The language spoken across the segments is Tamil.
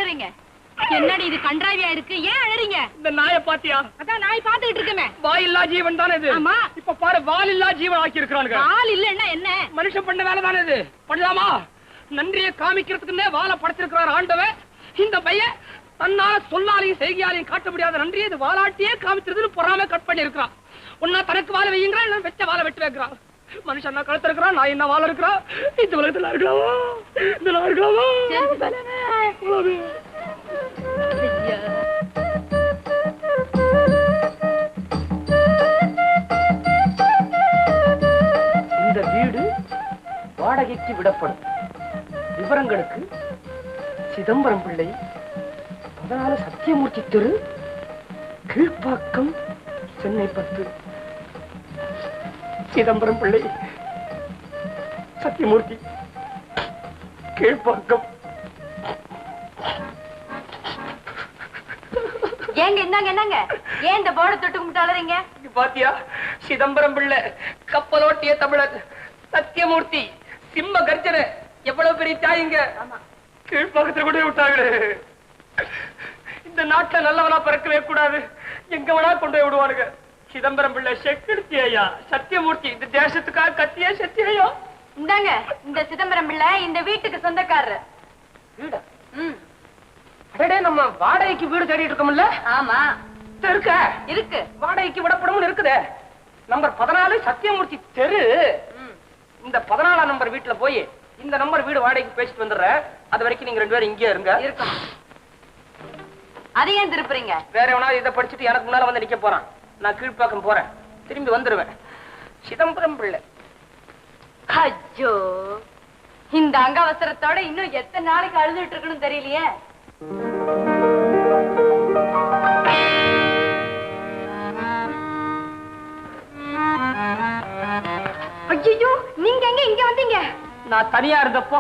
அழறீங்க? என்னடி இது கன்றாவியா இருக்கு? ஏன் அழறீங்க? இந்த நாயை பாத்தியா? அதான் நாய் பாத்துக்கிட்டு இருக்கமே. வாயில்லா ஜீவன் தானே இது. ஆமா. இப்ப பாரு, வாலில்லா ஜீவன் ஆக்கி இருக்கிறானுங்க. வால் இல்லன்னா என்ன? மனுஷன் பண்ண வேலை தானே இது. பண்ணலாமா? நன்றியை காமிக்கிறதுக்குன்னே வாழை படைச்சிருக்கிறார் ஆண்டவன். இந்த பையன் தன்னால சொல்லாலையும் செய்கையாலையும் காட்ட முடியாத நன்றியை இது வாலாட்டியே காமிச்சிருதுன்னு பொறாம கட் பண்ணி இருக்கிறான். ஒன்னா தனக்கு வாழை வையுங்கிறான், இல்ல வெச்ச வாழை வெட்டி வைக்கிறான். மனுஷன் என்ன கழுத்து இருக்கிறான், நான் என்ன வாழை இருக்கிறான். இந்த உலகத்துல இருக்கலாமா? இந்த இருக்கலாமா? இந்த வீடு வாடகைக்கு விடப்படும். விவரங்களுக்கு சிதம்பரம் பிள்ளை, அதனால சத்தியமூர்த்தி தெரு, கீழ்ப்பாக்கம், சென்னை 10. சிதம்பரம் பிள்ளை, சத்தியமூர்த்தி, கீழ்ப்பாக்கம். ஏங்க என்னங்க என்னங்க ஏன் இந்த போர்டு தொட்டு கும்பிட்டு அழறீங்க? பாத்தியா, சிதம்பரம் பிள்ளை, கப்பலோட்டிய தமிழர், சத்தியமூர்த்தி, சிம்ம கர்ஜனை, எவ்வளவு பெரிய தாயிங்க. கீழ்ப்பாக்கத்துல கூட விட்டாங்களே. இந்த நாட்டுல நல்லவனா பிறக்கவே கூடாது, எங்க வேணா கொண்டு போய் விடுவானுங்க. சிதம்பரம் பிள்ளை செக்கெடுத்தி ஐயா, சத்தியமூர்த்தி இந்த தேசத்துக்காக கத்தியே செத்தி ஐயா. இந்தாங்க இந்த சிதம்பரம் பிள்ளை இந்த வீட்டுக்கு சொந்தக்காரர். வீடா? அடடே, நம்ம வாடகைக்கு வீடு தேடிட்டு இருக்கோம்ல? ஆமா இருக்க இருக்கு. வாடகைக்கு விடப்படும் இருக்குதே. நம்பர் 14 சத்தியமூர்த்தி தெரு. இந்த 14ஆம் நம்பர் வீட்டுல போய் இந்த நம்பர் வீடு வாடகைக்கு பேசிட்டு வந்துடுறேன். அது வரைக்கும் நீங்க 2 பேரும் இங்கே இருங்க. இருக்கணும். அது ஏன் திருப்புறீங்க? வேற எவனாவது இதை படிச்சுட்டு எனக்கு முன்னால வந்து நிக்க போறான். நான் கீழ்ப்பாக்கம் போறேன், திரும்பி வந்துருவேன். சிதம்பரம் பிள்ளை. ஐயோ, இந்த அங்கவசரத்தோட இன்னும் எத்தனை நாளைக்கு அழுதுட்டு இருக்கணும் தெரியலையே. ஐயோ, நீங்க எங்க இங்க வந்தீங்க? நான் தனியா இருந்தப்போ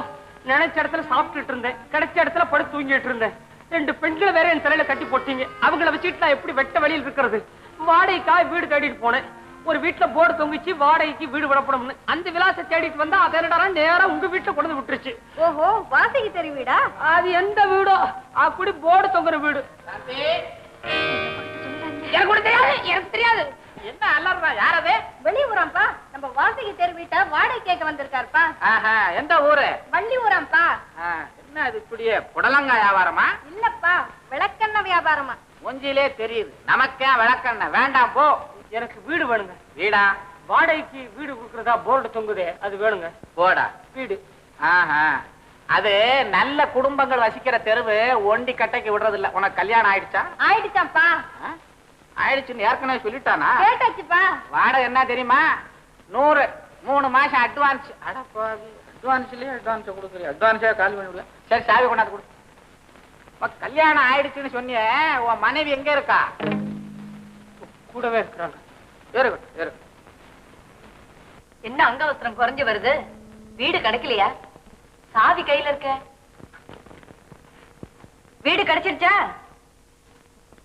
நினைச்ச இடத்துல சாப்பிட்டுட்டு இருந்தேன், கிடைச்ச இடத்துல படுத்து தூங்கிட்டு இருந்தேன். 2 பெண்களை வேற என் தலையில கட்டி போட்டீங்க. அவங்கள வச்சுட்டு நான் எப்படி வெட்ட வழியில் இருக்கிறது? வாடகைக்காக வீடு தேடிட்டு போனேன். ஒரு வீட்டுல போர்டு தொங்கிச்சு, வாடகைக்கு வீடு விடப்படும். அந்த விலாச தேடிட்டு வந்தா அதனடா நேரா உங்க வீட்டுல கொண்டு விட்டுருச்சு. ஓஹோ, வாடகைக்கு தெரிய வீடா? அது எந்த வீடோ அப்படி போர்டு தொங்குற வீடு. எனக்கு கூட தெரியாது, எனக்கு தெரியாது. என்ன அல்லறா? யாரது? வெளியூராம்பா. நம்ம வாடகை தெரு வீட்டை வாடகை கேட்க வந்திருக்காருப்பா. எந்த ஊரு? வள்ளியூராம்பா. என்ன இது இப்படியே புடலங்காய் வியாபாரமா? இல்லப்பா, விளக்கெண்ணெய் வியாபாரமா. ஒஞ்சிலே தெரியுது. நமக்கே விளக்கெண்ணெய் வேண்டாம் போ. எனக்கு வீடு வேணுங்க. வீடா? வாடகைக்கு வீடு கொடுக்கறதா போர்டு தொங்குதே, அது வேணுங்க. போர்டா? வீடு. அது நல்ல குடும்பங்கள் வசிக்கிற தெருவு, ஒண்டி கட்டைக்கு விடுறது இல்ல. உனக்கு கல்யாணம் ஆயிடுச்சா? ஆயிடுச்சாப்பா. ஆயிடுச்சுன்னு ஏற்கனவே சொல்லிட்டானா? கேட்டாச்சுப்பா. வாடகை என்ன தெரியுமா? 100, 3 மாசம் அட்வான்ஸ். அட்வான்ஸ்லயே அட்வான்ஸ் கொடுக்குறீங்க. அட்வான்ஸா காலி பண்ணி விடல. சரி, சாவி கொண்டாந்து கொடு. கல்யாணம் ஆயிடுச்சுன்னு சொன்னியே, உன் மனைவி எங்க இருக்கா? கூடவே இருக்கிறாங்க. Very good, very good. என்ன அங்கவஸ்திரம் குறைஞ்சு வருது? வீடு கிடைக்கலையா? சாவி கையில இருக்க. வீடு கிடைச்சிருச்சா?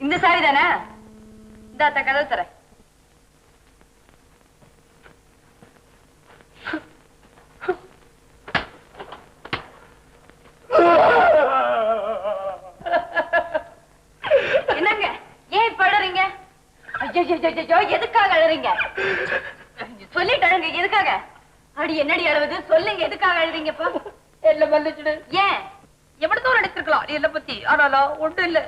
இந்த சாவி தானே? இந்த கதவு தர. என்னங்க ஏன் இப்ப அழறீங்க? ஐயோ, எதுக்காக அழறீங்க? சொல்லிட்டு அழுங்க. எதுக்காக? அடி என்னடி அழுவது? சொல்லுங்க, எதுக்காக அழுறீங்க? இப்போ எல்லாம் வந்துச்சு. ஏன்? எவ்வளவு தூரம் எடுத்திருக்கலாம் என்ன பத்தி? ஆனாலும் ஒன்றும் இல்ல,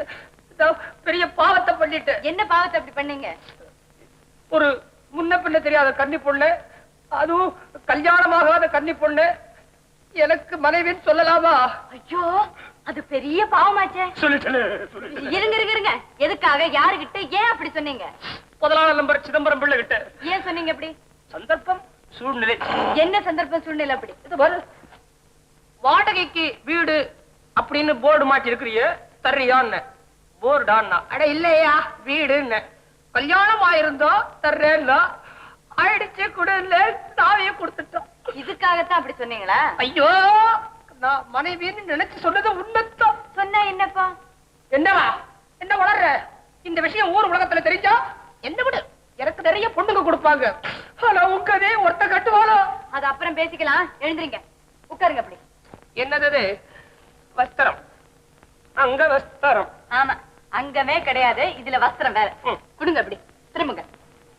பெரிய பாவத்தை பண்ணிட்டு. என்ன பாவத்தை அப்படி பண்ணீங்க? ஒரு முன்ன பின்ன தெரியாத கன்னி பொண்ணு, அதுவும் கல்யாணமாகாத கன்னி பொண்ணு எனக்கு மனைவின்னு சொல்லலாமா? ஐயோ, அது பெரிய பாவமாச்சே. இருங்க இருங்க, எதுக்காக? யாருகிட்ட? ஏன் அப்படி சொன்னீங்க? 14ஆம் நம்பர் சிதம்பரம் பிள்ளை கிட்ட. ஏன் சொன்னீங்க அப்படி? சந்தர்ப்பம், சூழ்நிலை. என்ன சந்தர்ப்பம் சூழ்நிலை அப்படி? இது பாரு, வாடகைக்கு வீடு அப்படின்னு போர்டு மாட்டி இருக்கிறீ, தர்றியான்னு. போர்டான்னா அட இல்லையா, வீடுன்னு. கல்யாணம் ஆயிருந்தோ தர்றேன்னா, ஆயிடுச்சு குடல தாவைய கொடுத்துட்டோம். இதுக்காகத்தான் அப்படி சொன்னீங்களா? ஐயோ, நான் மனைவின்னு நினைச்சு சொன்னது உண்மைத்தான். சொன்னா என்னப்பா? என்னவா? என்ன வளர்ற? இந்த விஷயம் ஊர் உலகத்துல தெரிஞ்சா என்ன விடு, எனக்கு நிறைய பொண்ணுங்க கொடுப்பாங்க. ஆனா உங்கதே ஒருத்த கட்டுவாளோ? அது அப்புறம் பேசிக்கலாம். எழுந்துருங்க, உட்காருங்க. அப்படி என்னது? வஸ்திரம். அங்க வஸ்திரம். ஆமா, அங்கமே கிடையாது, இதுல வஸ்திரம் வேற. கொடுங்க, அப்படி திரும்புங்க,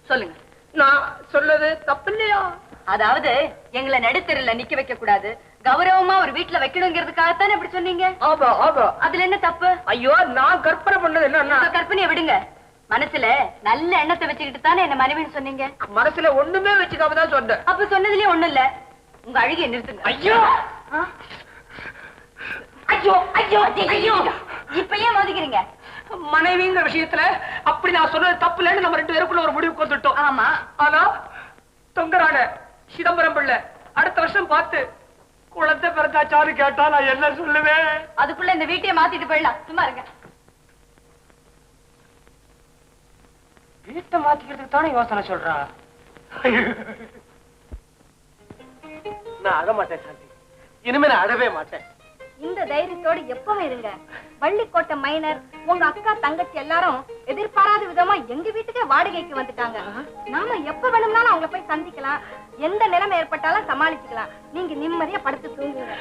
சொல்லுங்க. நான் சொல்லது தப்பு இல்லையா? அதாவது எங்களை நடுத்தெருல நிக்க வைக்க கூடாது, கௌரவமா ஒரு வீட்டுல வைக்கணுங்கிறதுக்காகத்தானே இப்படி சொன்னீங்க. ஆமா ஆமா. அதுல என்ன தப்பு? ஐயோ, நான் கற்பனை பண்ணது என்னன்னா, கற்பனையை விடுங்க. மனசுல நல்ல எண்ணத்தை வச்சுக்கிட்டு தானே என்ன மனைவின்னு சொன்னீங்க. மனசுல ஒண்ணுமே வச்சுக்காம தான் சொன்னேன். அப்ப சொன்னதுலயே ஒண்ணும் இல்ல. உங்க அழுகையை நிறுத்துங்க. ஐயோ ஐயோ ஐயோ ஐயோ, இப்ப ஏன் மோதிக்கிறீங்க? மனைவிங்கிற விஷயத்துல அப்படி நான் சொன்னது தப்பு இல்லைன்னு நம்ம 2 பேருக்குள்ள ஒரு முடிவுக்கு வந்துட்டோம். ஆமா. ஆனா தொங்கரான சிதம்பரம் பிள்ளை அடுத்த வருஷம் பார்த்து குழந்தை பிறந்தாச்சாரு கேட்டா நான் என்ன சொல்லுவேன்? அதுக்குள்ள இந்த வீட்டையே மாத்திட்டு போயிடலாம். சும்மா இருங்க. வீட்டை மாத்திக்கிறதுக்கு தானே யோசனை சொல்றா. நான் அழ மாட்டேன் சாந்தி, இனிமே நான் அழவே மாட்டேன். இந்த தைரியத்தோடு எப்பவும் இருங்க. வள்ளிக்கோட்டை மைனர், உங்க அக்கா தங்கச்சி எல்லாரும் எதிர்பாராத விதமா எங்க வீட்டுக்கே வாடகைக்கு வந்துட்டாங்க. நாம எப்ப வேணும்னாலும் அவங்கள போய் சந்திக்கலாம், எந்த நிலைமை ஏற்பட்டாலும் சமாளிச்சுக்கலாம். நீங்க நிம்மதியா படுத்து தூங்குங்க.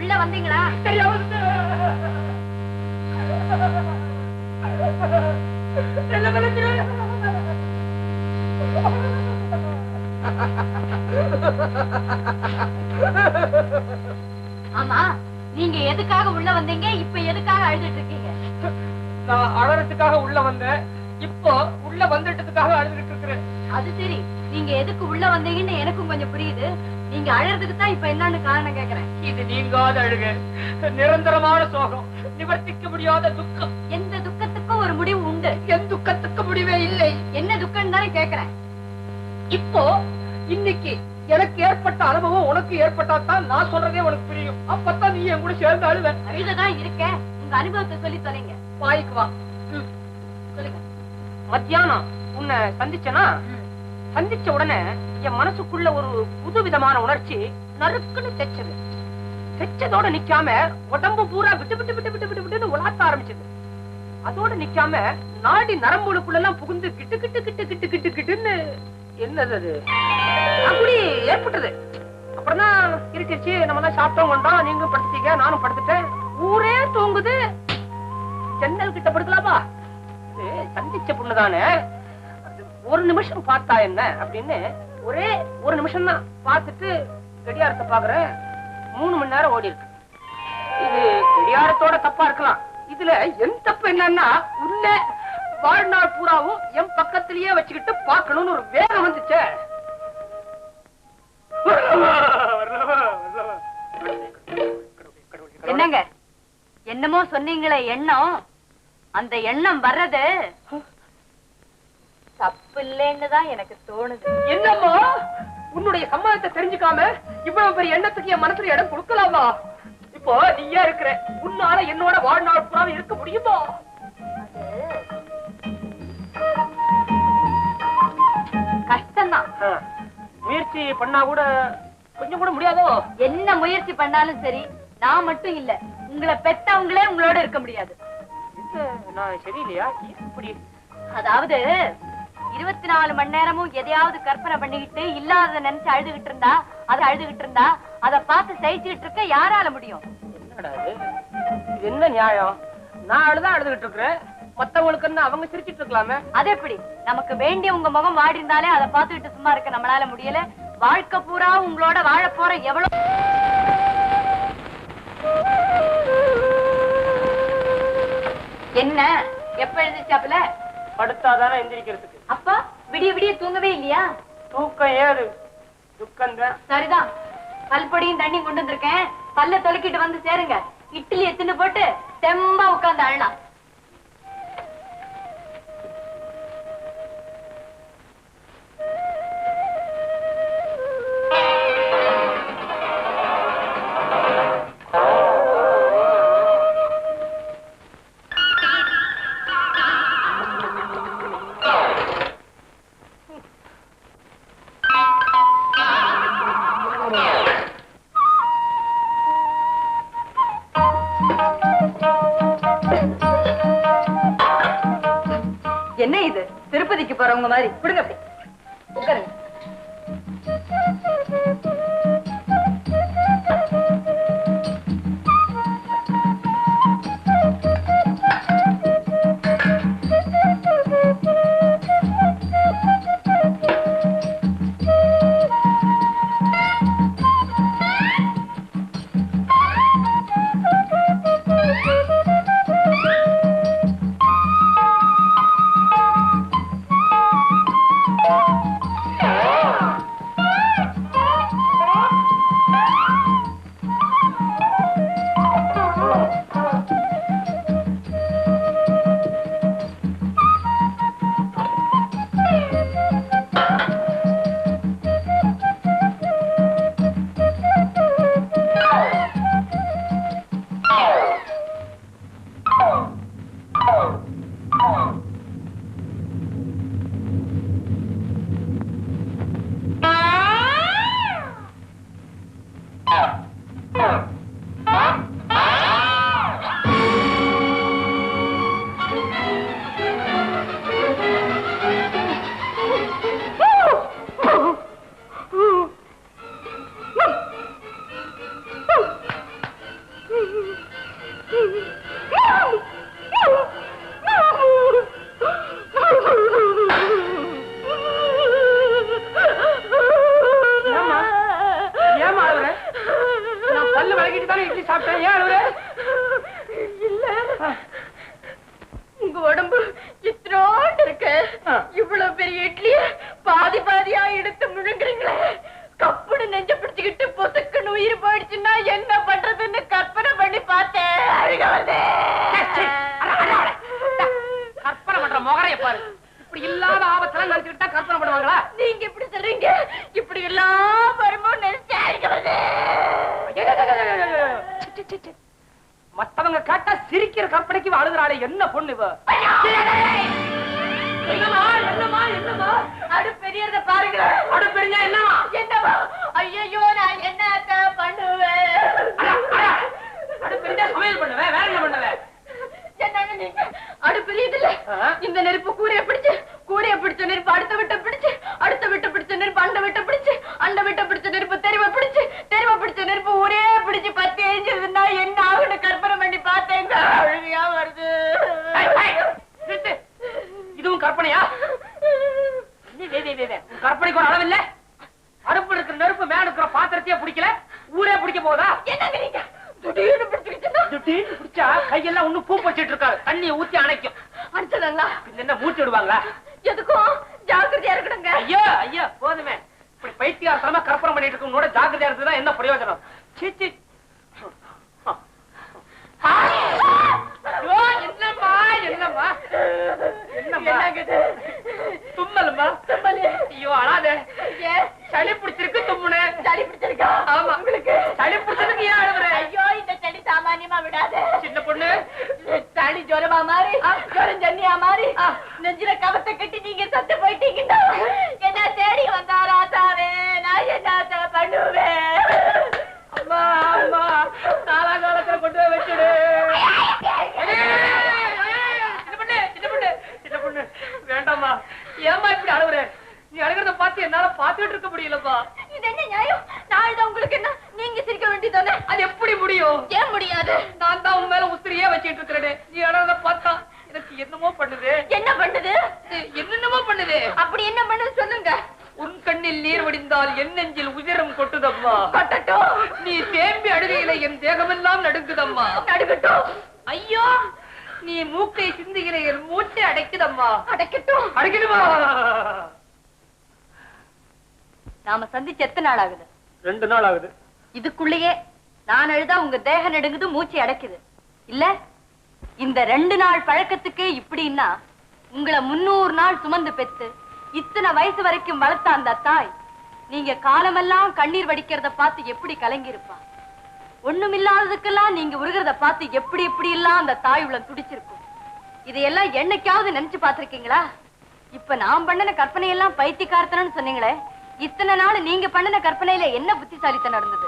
உள்ள வந்தீங்களா? ஆமா, நீங்க எதுக்காக உள்ள வந்தீங்க? இப்ப எதுக்காக அழுதுட்டு இருக்கீங்க? நான் அழறதுக்காக உள்ள வந்தேன், இப்போ உள்ள வந்துட்டதுக்காக அழுதுட்டு இருக்கிறேன். அது சரி, நீங்க எதுக்கு உள்ள வந்தீங்கன்னு எனக்கும் கொஞ்சம் புரியுது. நீங்க அழறதுக்கு தான் இப்ப என்னன்னு காரணம் கேக்குறேன். இது நீங்காத அழுக, நிரந்தரமான சோகம், நிவர்த்திக்க முடியாத துக்கம். எந்த துக்கத்துக்கும் ஒரு முடிவு உண்டு. என் துக்கத்துக்கு முடிவே இல்லை. என்ன துக்கம் தானே கேக்குறேன். இப்போ இன்னைக்கு எனக்கு ஏற்பட்ட அனுபவம் உனக்கு ஏற்பட்டாதான் நான் சொல்றதே உனக்கு புரியும். அப்பதான் நீ என் கூட சேர்ந்து அழுவ. அழுததான் இருக்கேன். உங்க அனுபவத்தை சொல்லி தொலைங்க. வாய்க்கு வா. சொல்லுங்க. மத்தியானம் உன்னை சந்திச்சனா, சந்திச்ச உடனே என் மனசுக்குள்ள ஒரு புது விதமான உணர்ச்சி நறுக்குன்னு தைச்சது. தைச்சதோட நிக்காம உடம்பு பூரா விட்டு விட்டு விட்டு விட்டு விட்டு விட்டு உலாத்த ஆரம்பிச்சது. அதோட நிக்காம நாடி நரம்புகளுக்குள்ள எல்லாம் புகுந்து கிட்டு கிட்டு கிட்டு கிட்டு கிட்டு கிட்டுன்னு என்னது அது? அப்படி ஏற்பட்டது. அப்புறம் தான் இருட்டுச்சு, நம்ம தான் சாப்பிட்டோம் கொண்டோம், நீங்களும் படுத்துட்டீங்க, நானும் படுத்துட்டேன். ஊரே தூங்குது. ஜன்னல் கிட்ட படுக்கலாமா? சந்திச்ச பொண்ணுதானே, ஒரு நிமிஷம் பார்த்தா என்ன அப்படின்னு ஒரே ஒரு நிமிஷம் தான் பார்த்துட்டு கடியாரத்தை பாக்குறேன். 3 மணி நேரம் ஓடி இருக்கு. இது கடியாரத்தோட தப்பா இருக்கலாம். இதுல என் தப்பு என்னன்னா, உள்ள வாழ்நாள் பூராவும் என் பக்கத்திலேயே வச்சுக்கிட்டு பாக்கணும்னு ஒரு வேகம் வந்துச்சு. என்னங்க என்னமோ சொன்னீங்களே எண்ணம், அந்த எண்ணம் வர்றது தப்பு இல்லைன்னு தான் எனக்கு தோணுது. என்னம்மா உன்னுடைய சம்மதத்தை தெரிஞ்சுக்காம இவ்வளவு பெரிய எண்ணத்துக்கு என் மனசுல இடம் கொடுக்கலாமா? இப்போ நீயா இருக்கிற, உன்னால என்னோட வாழ்நாள் பூராவும் இருக்க முடியுமா? கஷ்டம்தான். முயற்சி பண்ணா கூட கொஞ்சம் கூட முடியாதோ? என்ன முயற்சி பண்ணாலும் சரி, நான் மட்டும் இல்ல, உங்களை பெத்தவங்களே உங்களோட இருக்க முடியாது. நான் சரியில்லையா? இப்படி அதாவது 24 மணி நேரமும் எதையாவது கற்பனை பண்ணிக்கிட்டு இல்லாத நினைச்சு அழுதுகிட்டு இருந்தா அதை பார்த்து சகிச்சுக்கிட்டு இருக்க யாரால முடியும்? என்னடா இது என்ன நியாயம்? நான் அழுதுகிட்டு இருக்கிறேன், மத்தவங்களுக்கு என்ன அவங்க சிரிச்சிட்டு இருக்கலாமே? அது எப்படி? நமக்கு வேண்டிய உங்க முகம் வாடி இருந்தாலே அதை பார்த்துக்கிட்டு சும்மா இருக்க நம்மளால முடியல. வாழ்க்கை பூரா உங்களோட வாழ போற எவ்வளவு என்ன எப்ப எழுந்திருச்சாப்புல? படுத்தாதானே எந்திரிக்கிறதுக்கு. அப்பா விடிய விடிய தூங்கவே இல்லையா? தூக்கம் ஏது, துக்கம் தான். சரிதான், பல்பொடியும் தண்ணி கொண்டு வந்திருக்கேன், பல்ல தொலைக்கிட்டு வந்து சேருங்க. இட்லி எத்துன்னு போட்டு தெம்பா உட்கார்ந்து அழலாம். என்ன இது? திருப்பதிக்கு போறவங்க மாதிரி கொடுங்க, அப்படி உட்காருங்க. உங்க உடம்பு இத்தனோண்டு இருக்கு, இவ்வளவு பெரிய இட்லிய பாதி பாதியா எடுத்து முழுங்குறீங்களே, கப்புடு நெஞ்ச பிடிச்சுக்கிட்டு பொசுக்குன்னு உயிர் போயிடுச்சுன்னா என்ன பண்றதுன்னு கற்பனை பண்ணி பார்த்தேன். கற்பனை பண்ற முகரைய பாரு. இப்படி இல்லாத ஆபத்தெல்லாம் நினைச்சுக்கிட்டா கற்பனை பண்ணுவாங்களா? நீங்க இப்படி சொல்றீங்க, இப்படி எல்லாம் வருமோ நினைச்சு மத்தவங்க கேட்டா சிரிக்கிற கற்பனைக்கு அழுகுறாளே, என்ன பொண்ணு இவ? என்னமா அடு பெரியத பாருங்க. அடு பெரிய என்னவா? என்னவா? ஐயோ நான் என்னத்த பண்ணுவேன்? அடு பெரிய சமையல் பண்ணுவேன், வேற என்ன பண்ணுவேன்? என்னங்க நீங்க? அடு பெரியது இல்ல, இந்த நெருப்பு கூரைய பிடிச்சு கூடைய பிடிச்ச நெருப்பு அடுத்த விட்ட பிடிச்சு, அடுத்த விட்ட பிடிச்ச நெருப்பு அண்ட விட்ட பிடிச்சு, அண்ட விட்ட பிடிச்ச நெருப்பு தெருவை பிடிச்சு, தெருவை பிடிச்ச நெருப்பு ஊரே பிடிச்சு பத்தி எரிஞ்சதுன்னா என்ன ஆகுன்னு கற்பனை பண்ணி பார்த்தேங்க. அழுகையா வருது. இதுவும் கற்பனையா? கற்பனைக்கு ஒரு அளவில்லை. அடுப்பு இருக்கிற நெருப்பு மேல இருக்கிற பாத்திரத்தையே பிடிக்கல, ஊரே பிடிக்க போதா? என்னங்கிறீங்க? திடீர்னு பிடிச்சுக்கிச்சுன்னா திடீர்னு பிடிச்சா கையெல்லாம் ஒண்ணு பூ வச்சிட்டு இருக்காரு, தண்ணியை ஊத்தி அணைக்கும். அடிச்சதங்களா? என்ன மூச்சு விடுவாங்களா? எதுக்கும் ஜாக்கிரதையா இருக்கணுங்க. ஐயோ ஐயோ போதுமே. இப்படி பைத்தியாசமா கற்பனை பண்ணிட்டு இருக்கவங்களோட ஜாக்கிரதையா இருந்ததுதான் என்ன பிரயோஜனம்? சீச்சி. என்னம்மா என்னம்மா என்னம்மா தும்மலுமா? ஐயோ அழாதே. சளி பிடிச்சிருக்கு தும்முனே. சளி பிடிச்சிருக்கா? ஆமா. உங்களுக்கு சளி பிடிச்சதுக்கு ஏன் அழுவுற? ஐயோ இந்த சளி சாமானியமா விடாது. சின்ன பொண்ணு சளி ஜுரமா மாறி, ஜுரம் ஜன்னியா மாறி, நெஞ்சில கவத்தை கட்டி நீங்க சத்து போயிட்டீங்கன்னா என்ன தேடி வந்தா ராசாவே, நான் என்ன பண்ணுவேன்? அம்மா அம்மா காலகாலத்துல கொண்டு போய் வச்சுடு. சின்ன பொண்ணு வேண்டாமா. ஏமா இப்படி அழுவுற? நீ அழுகிறத பார்த்து என்னால பாத்துட்டு இருக்க முடியலப்பா. இது என்ன நியாயம்? நான் அழுதா உங்களுக்கு என்ன? நீங்க சிரிக்க வேண்டியதானே? அது எப்படி முடியும்? ஏன் முடியாது? நான் தான் உன் மேல உத்திரியே வச்சிட்டு இருக்கிறேன். நீ அழுகிறத பார்த்தா எனக்கு என்னமோ பண்ணுது. என்ன பண்ணுது? என்னென்னமோ பண்ணுது. அப்படி என்ன பண்ணுது சொல்லுங்க. உன் கண்ணில் நீர் வடிந்தால் என் நெஞ்சில் உதிரம் கொட்டுதம்மா. கொட்டட்டும். நீ தேம்பி அழுகையில என் தேகமெல்லாம் நடுங்குதம்மா. நடுக்கட்டும். ஐயோ நீ மூக்கை சிந்துகிற என் மூச்சை அடைக்குதம்மா. அடைக்கட்டும். அடைக்கணுமா? நாம சந்திச்சு எத்தனை நாள் ஆகுது? 2 நாள் ஆகுது. இதுக்குள்ளேயே நான் அழுதா உங்க தேகம் நடுங்குது, மூச்சு அடைக்குது இல்ல? இந்த 2 நாள் பழக்கத்துக்கே இப்படின்னா உங்களை 300 நாள் சுமந்து பெத்து இத்தனை வயசு வரைக்கும் வளர்த்த அந்த தாய் நீங்க காலமெல்லாம் கண்ணீர் வடிக்கிறத பார்த்து எப்படி கலங்கி இருப்பா? ஒண்ணுமில்லாததுக்கெல்லாம் நீங்க உருகிறத பார்த்து எப்படி எப்படி எல்லாம் அந்த தாய் உள்ள துடிச்சிருக்கும். இதையெல்லாம் என்னைக்காவது நினைச்சு பார்த்திருக்கீங்களா? இப்ப நான் பண்ணின கற்பனையெல்லாம் பைத்தியக்காரத்தனம்னு சொன்னீங்களே, இத்தனை நாள் நீங்க பண்ணின கற்பனையில என்ன புத்திசாலித்தனம் நடந்தது?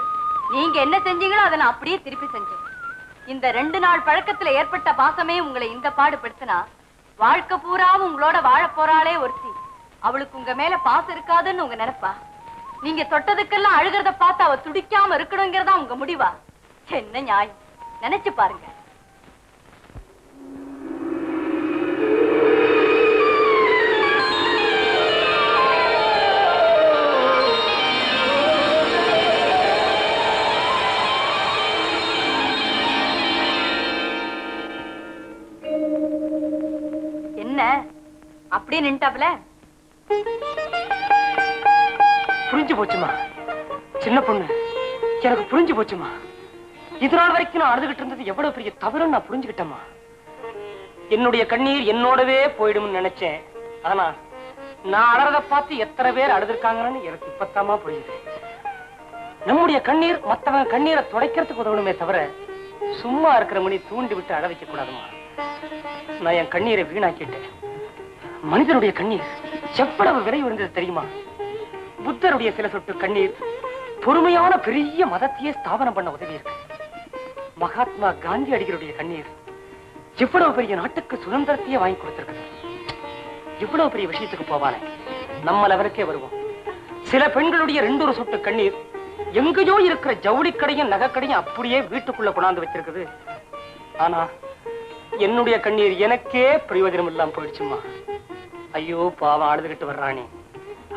நீங்க என்ன செஞ்சீங்களோ அதை நான் அப்படியே திருப்பி செஞ்சேன். இந்த 2 நாள் பழக்கத்துல ஏற்பட்ட பாசமே உங்களை இந்த பாடுபடுத்தினா வாழ்க்கை பூராவும் உங்களோட வாழ போறாளே ஒருத்தி, அவளுக்கு உங்க மேல பாசம் இருக்காதுன்னு உங்க நினைப்பா? நீங்க தொட்டதுக்கெல்லாம் அழுகிறத பார்த்து அவ துடிக்காம இருக்கணுங்கிறதா உங்க முடிவா? என்ன நியாயம்? நினைச்சு பாருங்க. என்ன அப்படியே நின்ட்டாப்ல? புரிஞ்சு போச்சுமா சின்ன பொண்ணு, எனக்கு புரிஞ்சு போச்சுமா. இது நாள் வரைக்கும் நான் அழுதுகிட்டு இருந்தது எவ்வளவு பெரிய தவறுன்னு நான் புரிஞ்சுக்கிட்டேம்மா. என்னுடைய கண்ணீர் என்னோடவே போயிடும்னு நினைச்சேன். ஆனா நான் அழறத பார்த்து எத்தனை பேர் அழுதுருக்காங்கன்னு எனக்கு இப்பத்தாமா புரியுது. நம்முடைய கண்ணீர் மத்தவங்க கண்ணீரை துடைக்கிறதுக்கு உதவணுமே தவிர சும்மா இருக்கிற மணி தூண்டி விட்டு அழ வைக்க கூடாதுமா. நான் என் கண்ணீரை வீணாக்கிட்டேன். மனிதனுடைய கண்ணீர் எவ்வளவு விலை உயர்ந்தது தெரியுமா? புத்தருடைய சில சொட்டு கண்ணீர் பொறுமையான பெரிய மதத்தையே ஸ்தாபனம் பண்ண உதவி இருக்கு. மகாத்மா காந்தி அடிகளுடைய கண்ணீர் எவ்வளவு பெரிய நாட்டுக்கு சுதந்திரத்தையே வாங்கி கொடுத்திருக்கு. இவ்வளவு பெரிய விஷயத்துக்கு போவானே நம்ம லெவலுக்கே வருவோம். சில பெண்களுடைய 2 சொட்டு கண்ணீர் எங்கேயோ இருக்கிற ஜவுளி கடையும் நகைக்கடையும் அப்படியே வீட்டுக்குள்ள கொண்டாந்து வச்சிருக்குது. ஆனா என்னுடைய கண்ணீர் எனக்கே பிரயோஜனம் இல்லாம போயிடுச்சுமா. ஐயோ பாவம் அழுதுகிட்டு வர்றானே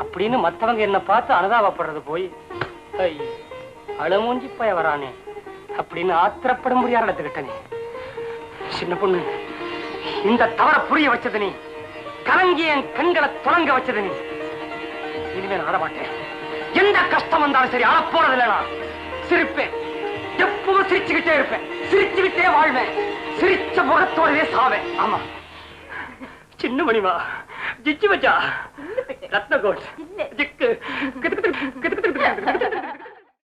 அப்படின்னு மத்தவங்க என்ன பார்த்து அனுதாபப்படுறது போய் அழுமூஞ்சி போய் வரானே அப்படின்னு ஆத்திரப்பட முடியாத இடத்துக்கிட்டனே. சின்ன பொண்ணு, இந்த தவற புரிய வச்சது நீ, கலங்கிய என் கண்களை தொடங்க வச்சது நீ. இனிமே நான் ஆடமாட்டேன். எந்த கஷ்டம் வந்தாலும் சரி அழ போறதில்லை. நான் சிரிப்பேன், எப்பவும் சிரிச்சுக்கிட்டே இருப்பேன், சிரிச்சுக்கிட்டே வாழ்வேன், சிரிச்ச முகத்தோடவே சாவேன். ஆமா சின்ன மணிமா, ஜிச்சு வச்சா ரத்னகோட் ஜிக்கு